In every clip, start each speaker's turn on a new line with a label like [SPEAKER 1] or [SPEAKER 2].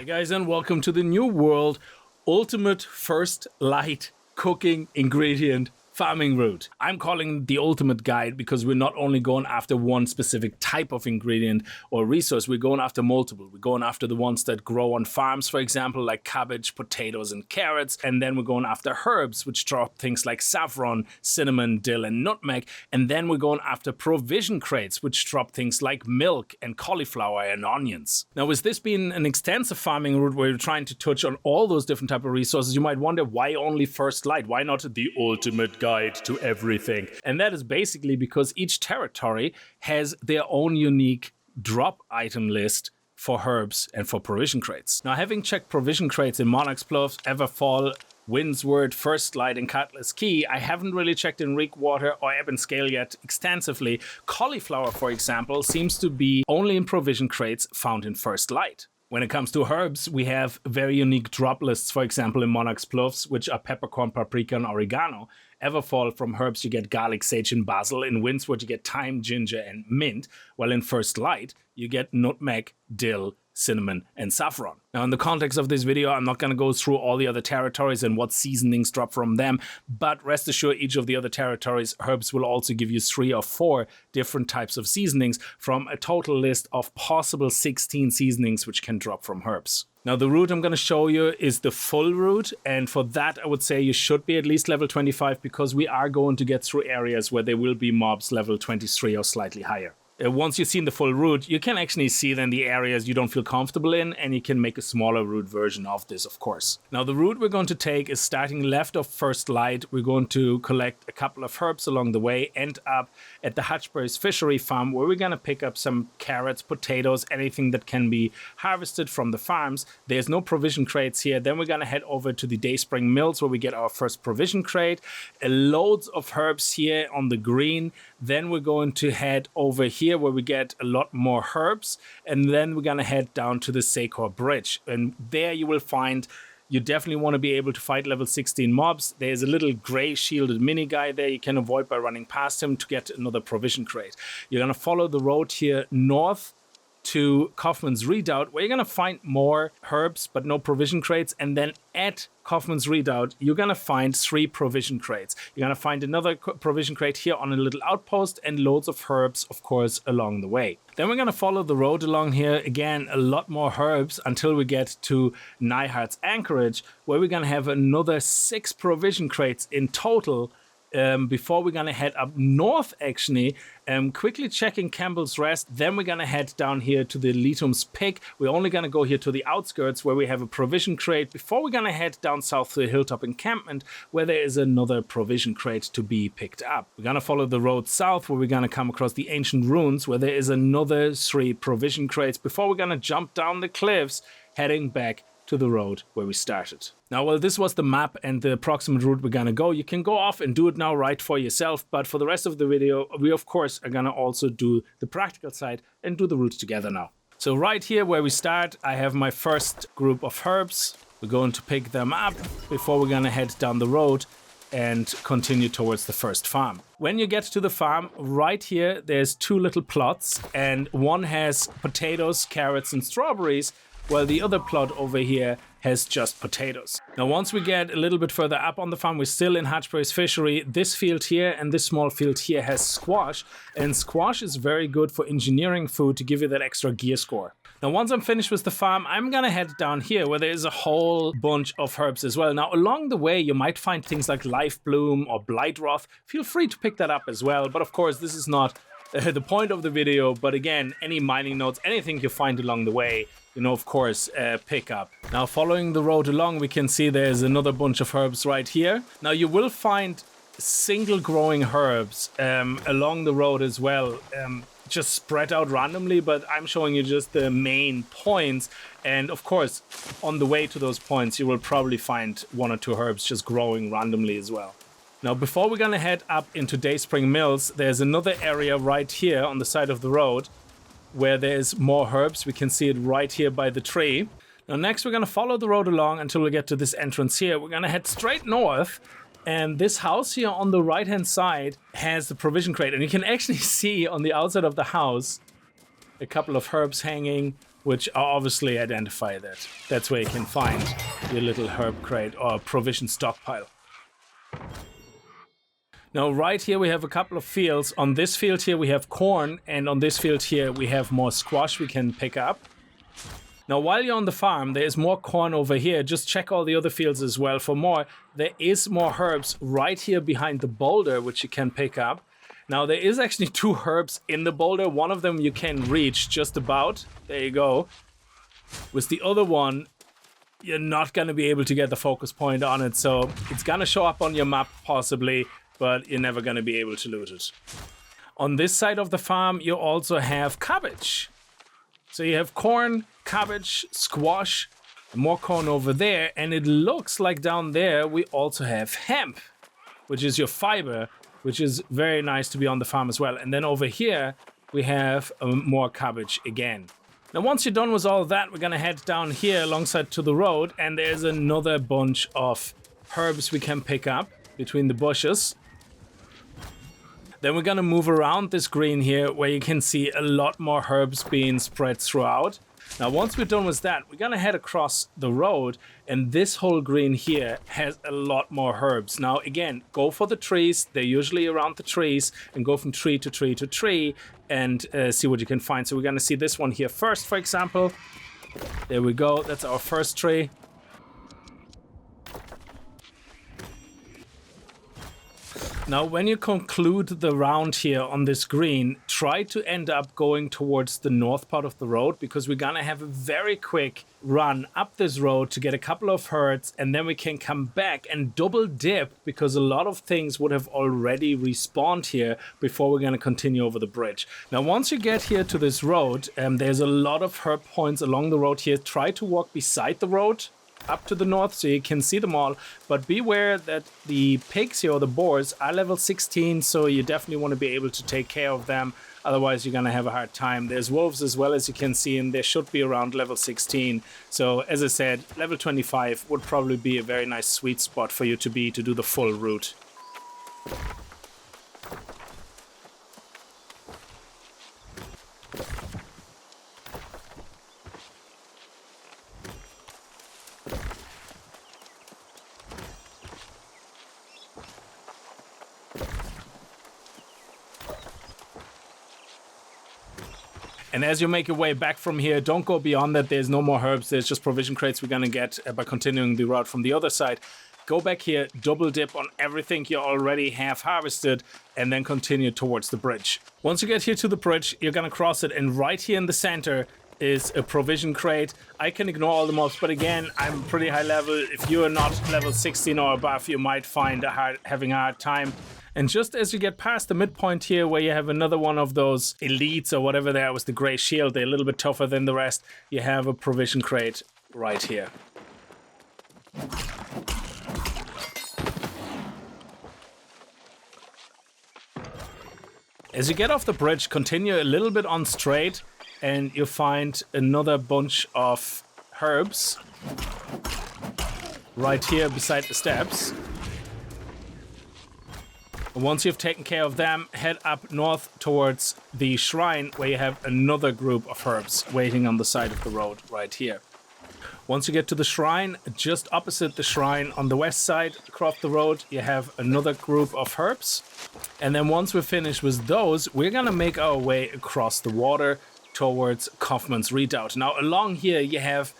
[SPEAKER 1] Hey guys, and welcome to the new world ultimate first light cooking ingredient farming route. I'm calling the ultimate guide because we're not only going after one specific type of ingredient or resource, we're going after multiple. We're going after the ones that grow on farms, for example, like cabbage, potatoes, and carrots. And then we're going after herbs, which drop things like saffron, cinnamon, dill, and nutmeg. And then we're going after provision crates, which drop things like milk and cauliflower and onions. Now, with this being an extensive farming route where you're trying to touch on all those different type of resources, you might wonder why only first light? Why not the ultimate guide to everything? And that is basically because each territory has their own unique drop item list for herbs and for provision crates. Now, having checked provision crates in Monarch's Bluff, Everfall, Windsward, First Light, and Cutlass Key, I haven't really checked in Reekwater or Ebb and Scale yet extensively. Cauliflower, for example, seems to be only in provision crates found in First Light. When it comes to herbs, we have very unique drop lists, for example, in Monarch's Bluffs, which are peppercorn, paprika, and oregano. Everfall, from herbs, you get garlic, sage, and basil. In Windsward, you get thyme, ginger, and mint. While in First Light, you get nutmeg, dill, cinnamon, and saffron. Now, in the context of this video, I'm not going to go through all the other territories and what seasonings drop from them, but rest assured, each of the other territories' herbs will also give you 3 or 4 different types of seasonings from a total list of possible 16 seasonings which can drop from herbs. Now, the route I'm going to show you is the full route, and for that, I would say you should be at least level 25 because we are going to get through areas where there will be mobs level 23 or slightly higher. Once you've seen the full route, you can actually see then the areas you don't feel comfortable in, and you can make a smaller route version of this, of course. Now, the route we're going to take is starting left of First Light. We're going to collect a couple of herbs along the way, end up at the Hutchberry's Fishery Farm, where we're going to pick up some carrots, potatoes, anything that can be harvested from the farms. There's no provision crates here. Then we're going to head over to the Dayspring Mills, where we get our first provision crate. Loads of herbs here on the green. Then we're going to head over here, where we get a lot more herbs, and then we're gonna head down to the Seiko Bridge, and there you will find you definitely want to be able to fight level 16 mobs. There's a little gray shielded mini guy there you can avoid by running past him to get another provision crate. You're gonna follow the road here north to Kaufman's Redoubt, where you're gonna find more herbs but no provision crates, and then at Kaufman's Redoubt you're gonna find 3 provision crates. You're gonna find another provision crate here on a little outpost, and loads of herbs, of course, along the way. Then we're gonna follow the road along here, again a lot more herbs, until we get to Neihart's Anchorage, where we're gonna have another 6 provision crates in total. Before we're gonna head up north, actually, quickly checking Campbell's Rest. Then we're gonna head down here to the Letum's Pick. We're only gonna go here to the outskirts where we have a provision crate before we're gonna head down south to the Hilltop Encampment, where there is another provision crate to be picked up. We're gonna follow the road south, where we're gonna come across the Ancient Ruins, where there is another 3 provision crates before we're gonna jump down the cliffs, heading back to the road where we started. Now, while this was the map and the approximate route we're gonna go, you can go off and do it now right for yourself, but for the rest of the video, we of course are gonna also do the practical side and do the route together now. So right here where we start, I have my first group of herbs. We're going to pick them up before we're gonna head down the road and continue towards the first farm. When you get to the farm, right here, there's 2 little plots, and one has potatoes, carrots, and strawberries, while the other plot over here has just potatoes. Now, once we get a little bit further up on the farm, we're still in Hutchberry's Fishery. This field here and this small field here has squash, and squash is very good for engineering food to give you that extra gear score. Now, once I'm finished with the farm, I'm gonna head down here where there is a whole bunch of herbs as well. Now, along the way, you might find things like Life Bloom or Blightroth. Feel free to pick that up as well, but of course, this is not the point of the video, but again, any mining notes, anything you find along the way, you know, of course, pick up. Now, following the road along, we can see there's another bunch of herbs right here. Now, you will find single growing herbs along the road as well, just spread out randomly, but I'm showing you just the main points. And of course, on the way to those points, you will probably find 1 or 2 herbs just growing randomly as well. Now, before we're gonna head up into Dayspring Mills, there's another area right here on the side of the road where there's more herbs. We can see it right here by the tree. Now, next we're gonna follow the road along until we get to this entrance here. We're gonna head straight north, and this house here on the right-hand side has the provision crate, and you can actually see on the outside of the house a couple of herbs hanging, which are obviously identify that. That's where you can find your little herb crate or provision stockpile. Now right here we have a couple of fields. On this field here we have corn, and on this field here we have more squash we can pick up. Now while you're on the farm, there is more corn over here. Just check all the other fields as well for more. There is more herbs right here behind the boulder which you can pick up. Now there is actually 2 herbs in the boulder. One of them you can reach just about. There you go. With the other one, you're not going to be able to get the focus point on it. So it's going to show up on your map possibly, but you're never going to be able to loot it. On this side of the farm, you also have cabbage. So you have corn, cabbage, squash, more corn over there. And it looks like down there we also have hemp, which is your fiber, which is very nice to be on the farm as well. And then over here, we have more cabbage again. Now, once you're done with all that, we're going to head down here alongside to the road. And there's another bunch of herbs we can pick up between the bushes. Then we're going to move around this green here where you can see a lot more herbs being spread throughout. Now, once we're done with that, we're going to head across the road, and this whole green here has a lot more herbs. Now, again, go for the trees. They're usually around the trees, and go from tree to tree to tree and see what you can find. So we're going to see this one here first, for example. There we go. That's our first tree. Now, when you conclude the round here on this green, try to end up going towards the north part of the road, because we're gonna have a very quick run up this road to get a couple of herds, and then we can come back and double dip, because a lot of things would have already respawned here before we're gonna continue over the bridge. Now, once you get here to this road, there's a lot of herb points along the road here. Try to walk beside the road up to the north so you can see them all, but beware that the pigs here, or the boars, are level 16, so you definitely want to be able to take care of them, otherwise you're gonna have a hard time. There's wolves as well, as you can see, and they should be around level 16. So as I said, level 25 would probably be a very nice sweet spot for you to do the full route. And as you make your way back from here, don't go beyond that. There's no more herbs. There's just provision crates we're going to get by continuing the route from the other side. Go back here, double dip on everything you already have harvested, and then continue towards the bridge. Once you get here to the bridge, you're going to cross it, and right here in the center is a provision crate. I can ignore all the mobs, but again, I'm pretty high level. If you are not level 16 or above, you might find having a hard time. And just as you get past the midpoint here, where you have another one of those elites or whatever there was, the gray shield, they're a little bit tougher than the rest, you have a provision crate right here. As you get off the bridge, continue a little bit on straight, and you'll find another bunch of herbs right here beside the steps. Once you've taken care of them, head up north towards the shrine, where you have another group of herbs waiting on the side of the road right here. Once you get to the shrine, just opposite the shrine on the west side across the road, you have another group of herbs. And then once we're finished with those, we're gonna make our way across the water towards Kaufman's Redoubt. Now along here you have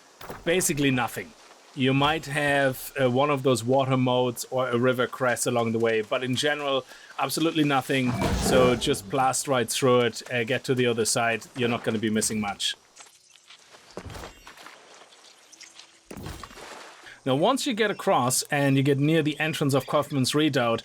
[SPEAKER 1] basically nothing. You might have one of those water moats or a river crest along the way, but in general, absolutely nothing. So just blast right through it, get to the other side. You're not going to be missing much. Now, once you get across and you get near the entrance of Kaufman's Redoubt,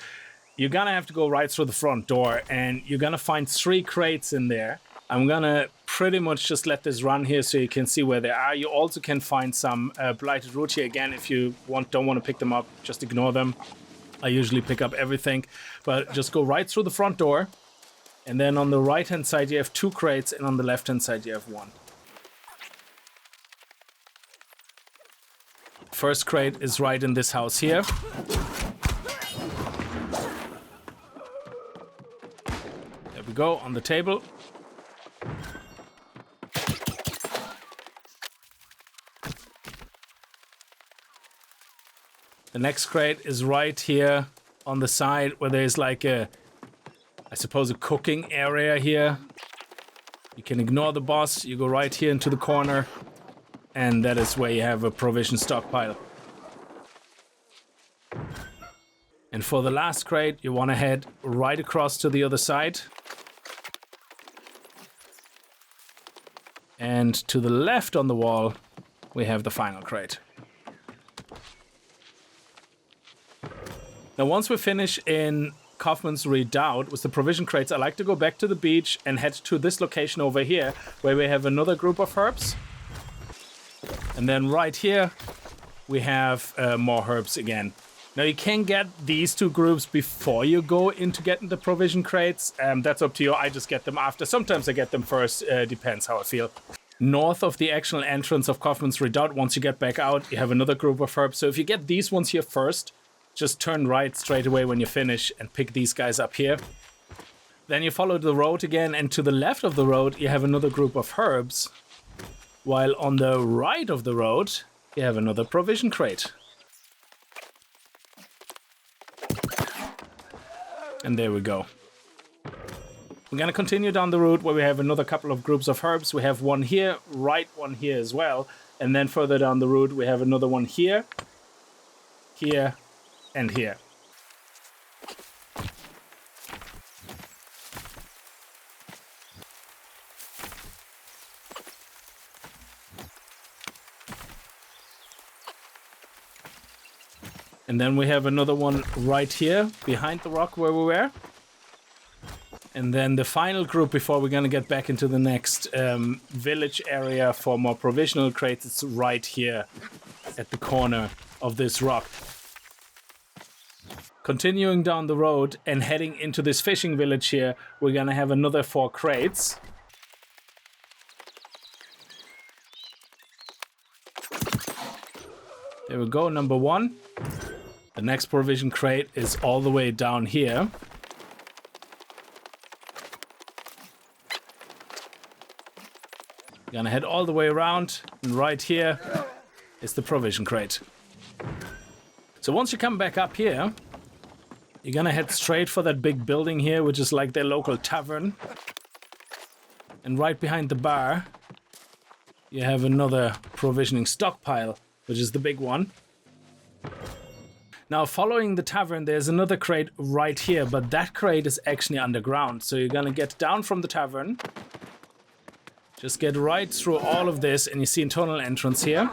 [SPEAKER 1] you're going to have to go right through the front door, and you're going to find 3 crates in there. I'm gonna pretty much just let this run here so you can see where they are. You also can find some blighted root here. Again, if you don't want to pick them up, just ignore them. I usually pick up everything, but just go right through the front door. And then on the right hand side you have 2 crates, and on the left hand side you have 1. First crate is right in this house here. There we go, on the table. The next crate is right here on the side where there's like a, I suppose, a cooking area here. You can ignore the boss. You go right here into the corner. And that is where you have a provision stockpile. And for the last crate, you want to head right across to the other side. And to the left on the wall, we have the final crate. Now, once we finish in Kaufman's Redoubt with the provision crates, I like to go back to the beach and head to this location over here, where we have another group of herbs. And then right here, we have more herbs again. Now, you can get these two groups before you go into getting the provision crates. That's up to you. I just get them after. Sometimes I get them first. Depends how I feel. North of the actual entrance of Kaufman's Redoubt, once you get back out, you have another group of herbs. So if you get these ones here first, just turn right straight away when you finish and pick these guys up here. Then you follow the road again, and to the left of the road, you have another group of herbs. While on the right of the road, you have another provision crate. And there we go. We're going to continue down the route where we have another couple of groups of herbs. We have one here, right one here as well. And then further down the route, we have another one here, here, and here. And then we have another one right here behind the rock where we were. And then the final group before we're going to get back into the next village area for more provisional crates, it's right here at the corner of this rock. Continuing down the road and heading into this fishing village here, we're going to have another 4 crates. There we go, number 1. The next provision crate is all the way down here. We're gonna head all the way around, and right here is the provision crate. So once you come back up here, you're gonna head straight for that big building here, which is like their local tavern. And right behind the bar, you have another provisioning stockpile, which is the big one. Now, following the tavern, there's another crate right here, but that crate is actually underground. So you're gonna get down from the tavern, just get right through all of this, and you see a tunnel entrance here,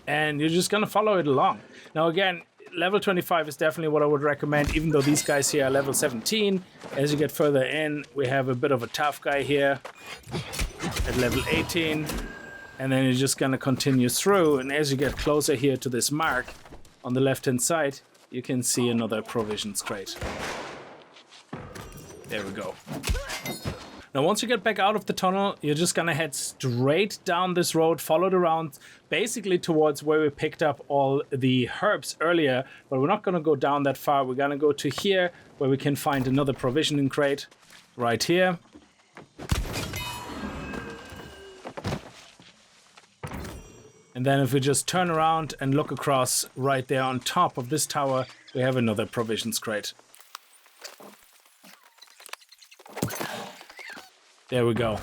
[SPEAKER 1] and you're just gonna follow it along. Now, again, level 25 is definitely what I would recommend, even though these guys here are level 17. As you get further in, we have a bit of a tough guy here at level 18, and then you're just gonna continue through, and as you get closer here to this mark, on the left-hand side, you can see another provisions crate. There we go. Now, once you get back out of the tunnel, you're just gonna head straight down this road, followed around, basically towards where we picked up all the herbs earlier, but we're not gonna go down that far. We're gonna go to here, where we can find another provisioning crate, right here. And then if we just turn around and look across right there on top of this tower, we have another provisions crate. There we go.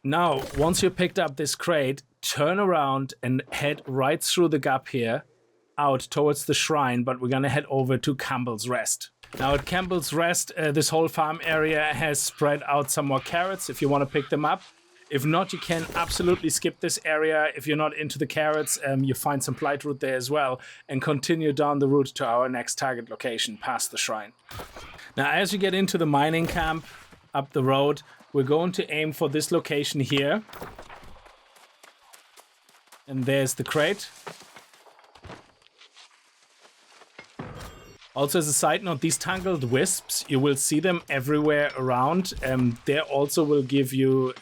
[SPEAKER 1] Now, once you picked up this crate, turn around and head right through the gap here, out towards the shrine, but we're gonna head over to Campbell's Rest. Now at Campbell's Rest, this whole farm area has spread out some more carrots if you want to pick them up. If not, you can absolutely skip this area. If you're not into the carrots, you find some blight root there as well, and continue down the route to our next target location, past the shrine. Now, as you get into the mining camp up the road, we're going to aim for this location here. And there's the crate. Also, as a side note, these tangled wisps, you will see them everywhere around. They also will give you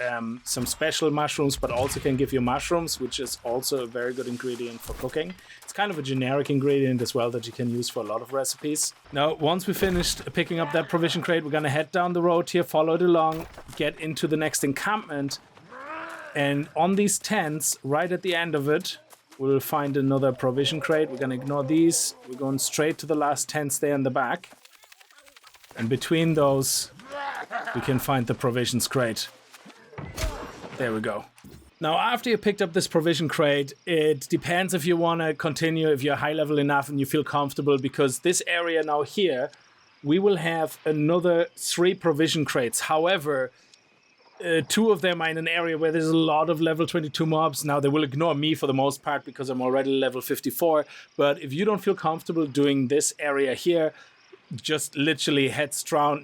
[SPEAKER 1] some special mushrooms, but also can give you mushrooms, which is also a very good ingredient for cooking. It's kind of a generic ingredient as well that you can use for a lot of recipes. Now, once we finished picking up that provision crate, we're gonna head down the road here, follow it along, get into the next encampment. And on these tents, right at the end of it, we'll find another provision crate. We're gonna ignore these. We're going straight to the last tents there in the back. And between those, we can find the provisions crate. There we go. Now, after you picked up this provision crate, it depends if you want to continue, if you're high level enough and you feel comfortable, because this area now here, we will have another 3 provision crates. However, 2 of them are in an area where there's a lot of level 22 mobs. Now, they will ignore me for the most part because I'm already level 54. But if you don't feel comfortable doing this area here, just literally head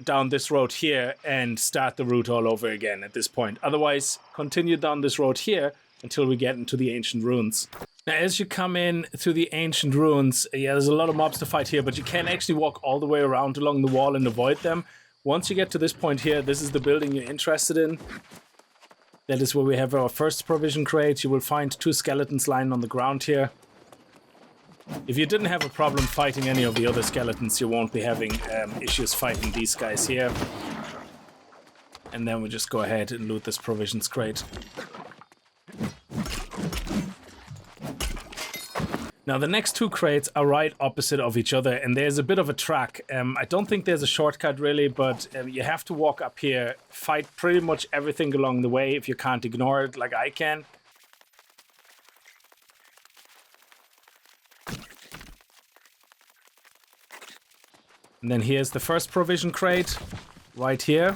[SPEAKER 1] down this road here and start the route all over again at this point. Otherwise, continue down this road here until we get into the ancient ruins. Now, as you come in through the ancient ruins, yeah, there's a lot of mobs to fight here, but you can actually walk all the way around along the wall and avoid them. Once you get to this point here, this is the building you're interested in. That is where we have our first provision crate. You will find 2 skeletons lying on the ground here. If you didn't have a problem fighting any of the other skeletons, you won't be having issues fighting these guys here. And then we just go ahead and loot this provisions crate. Now, the next 2 crates are right opposite of each other, and there's a bit of a track. I don't think there's a shortcut really, but you have to walk up here, fight pretty much everything along the way if you can't ignore it like I can. And then here's the first provision crate, right here.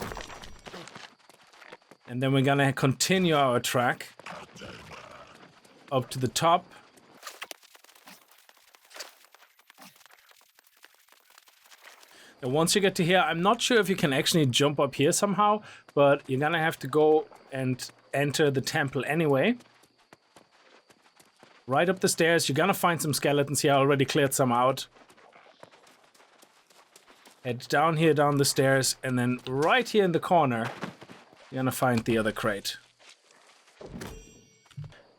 [SPEAKER 1] And then we're gonna continue our track up to the top. And once you get to here, I'm not sure if you can actually jump up here somehow, but you're gonna have to go and enter the temple anyway. Right up the stairs, you're gonna find some skeletons here. I already cleared some out. Head down here, down the stairs, and then right here in the corner, you're gonna find the other crate.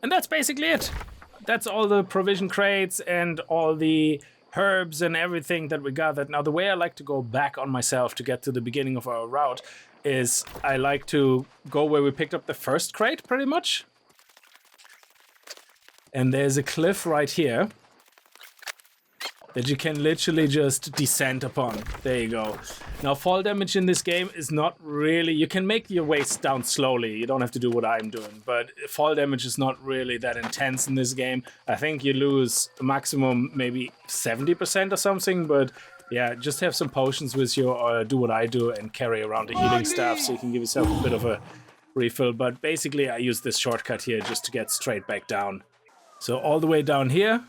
[SPEAKER 1] And that's basically it. That's all the provision crates and all the herbs and everything that we gathered. Now, the way I like to go back on myself to get to the beginning of our route is I like to go where we picked up the first crate, pretty much. And there's a cliff right here that you can literally just descend upon. There you go. Now, fall damage in this game is not really... You can make your way down slowly. You don't have to do what I'm doing. But fall damage is not really that intense in this game. I think you lose a maximum maybe 70% or something. But yeah, just have some potions with you or do what I do and carry around a healing staff so you can give yourself a bit of a refill. But basically, I use this shortcut here just to get straight back down. So all the way down here.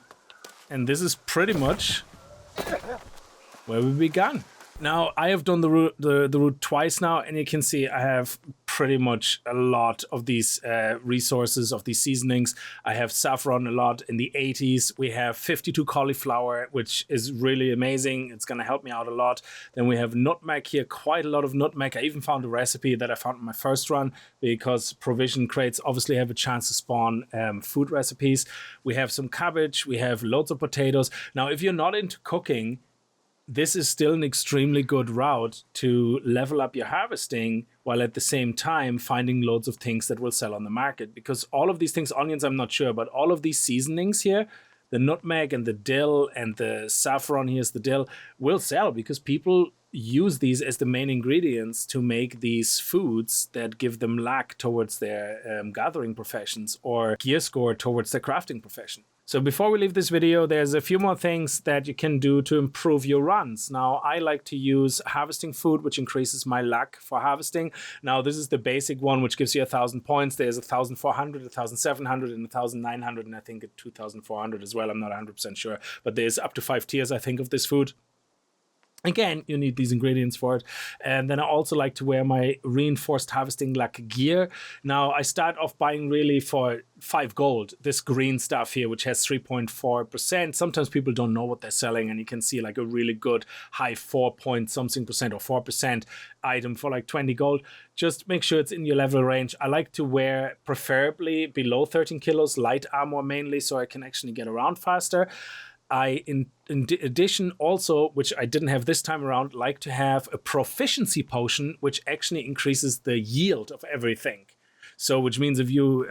[SPEAKER 1] And this is pretty much where we began. Now, I have done the route twice now, and you can see I have pretty much a lot of these resources, of these seasonings. I have saffron a lot in the 80s. We have 52 cauliflower, which is really amazing. It's going to help me out a lot. Then we have nutmeg here, quite a lot of nutmeg. I even found a recipe that I found in my first run because provision crates obviously have a chance to spawn food recipes. We have some cabbage. We have loads of potatoes. Now, if you're not into cooking, this is still an extremely good route to level up your harvesting while at the same time finding loads of things that will sell on the market. Because all of these things, onions, I'm not sure, but all of these seasonings here, the nutmeg and the dill and the saffron, here's the dill, will sell because people use these as the main ingredients to make these foods that give them luck towards their gathering professions or gear score towards their crafting profession. So before we leave this video, there's a few more things that you can do to improve your runs. Now, I like to use harvesting food, which increases my luck for harvesting. Now, this is the basic one, which gives you 1,000 points. There's 1,400, 1,700, and 1,900, and I think 2,400 as well. I'm not 100% sure, but there's up to 5 tiers, I think, of this food. Again, you need these ingredients for it. And then I also like to wear my reinforced harvesting luck gear. Now, I start off buying really for 5 gold, this green stuff here, which has 3.4%. Sometimes people don't know what they're selling, and you can see like a really good high 4-point-something% or 4% item for like 20 gold. Just make sure it's in your level range. I like to wear preferably below 13 kilos, light armor mainly, so I can actually get around faster. I, in addition also, which I didn't have this time around, like to have a proficiency potion, which actually increases the yield of everything. So, which means if you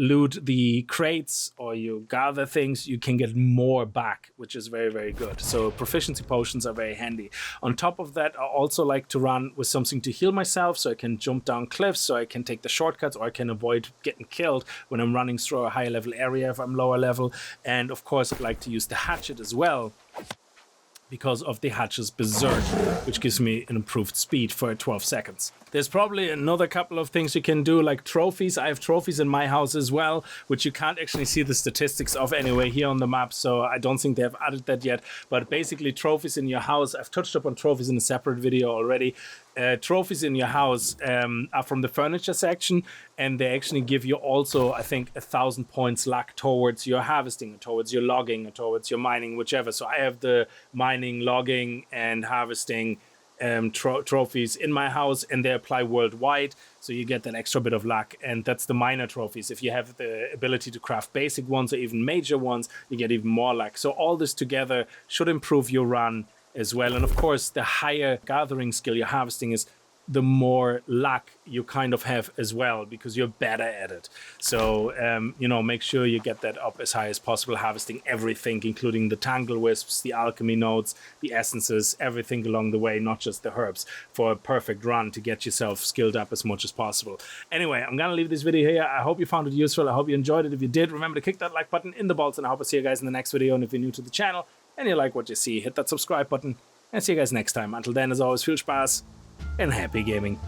[SPEAKER 1] loot the crates or you gather things, you can get more back, which is very, very good. So proficiency potions are very handy. On top of that, I also like to run with something to heal myself, so I can jump down cliffs, so I can take the shortcuts, or I can avoid getting killed when I'm running through a higher level area if I'm lower level. And of course, I like to use the hatchet as well, because of the hatchet's berserk, which gives me an improved speed for 12 seconds. There's probably another couple of things you can do, like trophies. I have trophies in my house as well, which you can't actually see the statistics of anyway here on the map, so I don't think they have added that yet. But basically, trophies in your house, I've touched up on trophies in a separate video already. Trophies in your house are from the furniture section, and they actually give you also, I think, 1,000 points luck towards your harvesting, towards your logging, or towards your mining, whichever. So I have the mining, logging, and harvesting trophies in my house, and they apply worldwide, so you get that extra bit of luck. And that's the minor trophies. If you have the ability to craft basic ones or even major ones, you get even more luck. So all this together should improve your run as well. And of course, the higher gathering skill you're harvesting is, the more luck you kind of have as well, because you're better at it. So, you know, make sure you get that up as high as possible, harvesting everything, including the tangle wisps, the alchemy nodes, the essences, everything along the way, not just the herbs, for a perfect run to get yourself skilled up as much as possible. Anyway, I'm gonna leave this video here. I hope you found it useful. I hope you enjoyed it. If you did, remember to kick that like button in the balls, and I hope I see you guys in the next video. And if you're new to the channel and you like what you see, hit that subscribe button, and see you guys next time. Until then, as always, viel Spaß and happy gaming.